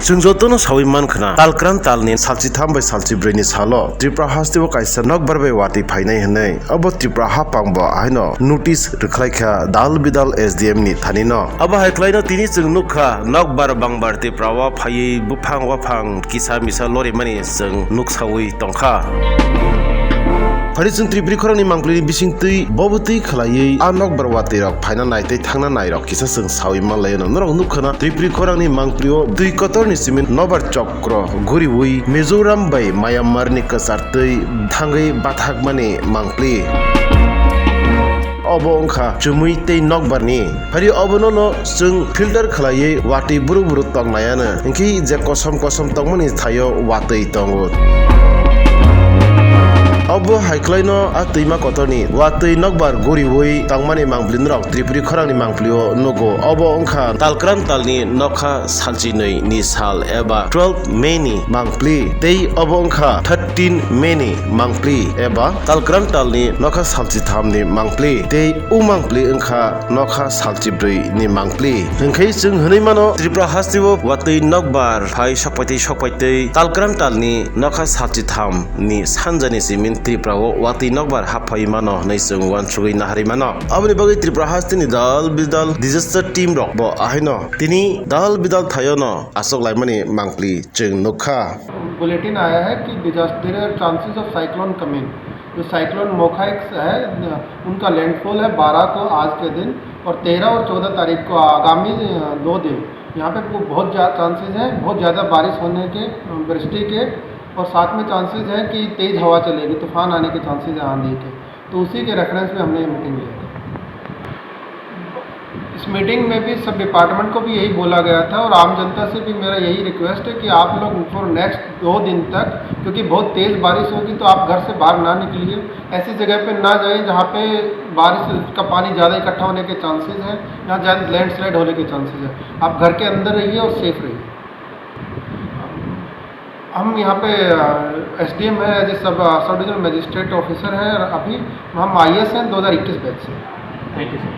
जों जतनो सावि मानखना तालक्रान तालनि सालचिथाम बै सालचिब्रैनि सालो त्रिपुरा हास्तिबो काइसा नकबार बै वाति फाइनाय हनै अब त्रिपुरा हापांबो आइनो नोटिस रख्लाइखा दाल बिदाल एसडीएम नि थानिनो अब हाइख्लाइनो तिनि जों नुखा नकबार बांबार त्रिपुरा फायै बुफां वाफां किसा मिसा लरि मानि जों नुकसावै तंखा फारि जों त्रिपुरी खरांनि मांप्लिनि बिसिंतै बबतै खलायै आनक बरवाते रक फाइना नायतै थांना नायरक किसा जों सावि मालायनो नरक नुखना त्रिपुरी खरांनि मांप्लिओ दुई कतरनि सिमिन नबर चक्र घुरिवै मिजोराम बै म्यानमारनि कसारतै थांगै बाथाक माने मांप्लि अब अंखा चुमुई तै नकबारनि फारि अबनो न जों फिल्टर खलायै वाटै बुरु बुरु तंनायानो इंखि जे कसम कसम तंमनि थायो वातै तंगो अब हाइख्लाइनो दैमा कतरनि वातै नकबार गरिवै तांमानि मांप्लिन रक त्रिपुरी खरांनि मांप्लिओ नगो अब अंखा तालक्रान तालनि नखा सालचिनै नि साल एबा 12 मे नि मांप्लि तै अब अंखा 13 मे नि मांप्लि एबा तालक्रान तालनि नखा सालचिथामनि मांप्लि तै उ मांप्लि अंखा नखा सालचिब्रै नि मांप्लि ओंखै जों हनै मानो त्रिपुरा हास्तिबो वातै नकबार फाइ सकपाइतै तालक्रान तालनि नखा सालचिथाम नि सानजानि सिमिन त्रिपुरा वातै नकबार हाफाइ मानो नै जों वानसुगै नाहारि मानो अबनि बगै त्रिपुरा हास्तिनि दाल बिदाल डिजास्टार टीम रक ब आहिनो तिनी दाल बिदाल थायोनो आसक लाइमानि मांप्लि जों नुखा बुलेटिन आया है कि disaster chances of cyclone coming जो साइक्लोन मोखाइक्स है उनका लैंडफॉल है 12 को आज के दिन और 13 और 14 तारीख को आगामी 2 दिन यहाँ पे बहुत ज़्यादा चांसेस हैं बहुत ज़्यादा बारिश होने के वृष्टि के और साथ में चांसेस है कि तेज़ हवा चलेगी तूफान आने के चांसेस हैं आंधी के तो उसी के रेफरेंस में हमने ये मीटिंग ली है। इस मीटिंग में भी सब डिपार्टमेंट को भी यही बोला गया था और आम जनता से भी मेरा यही रिक्वेस्ट है कि आप लोग फॉर नेक्स्ट 2 दिन तक क्योंकि बहुत तेज़ बारिश होगी तो आप घर से बाहर ना निकलिए ऐसी जगह पे ना जाइए जहाँ पे बारिश का पानी ज़्यादा इकट्ठा होने के चांसेस हैं जहाँ ज़्यादा लैंडस्लाइड होने के चांसेस हैं आप घर के अंदर रहिए और सेफ रहिए। हम यहाँ पे एसडीएम है as sub divisional magistrate officer हैं अभी हम आईएएस हैं 2021 बैच से। Thank you sir.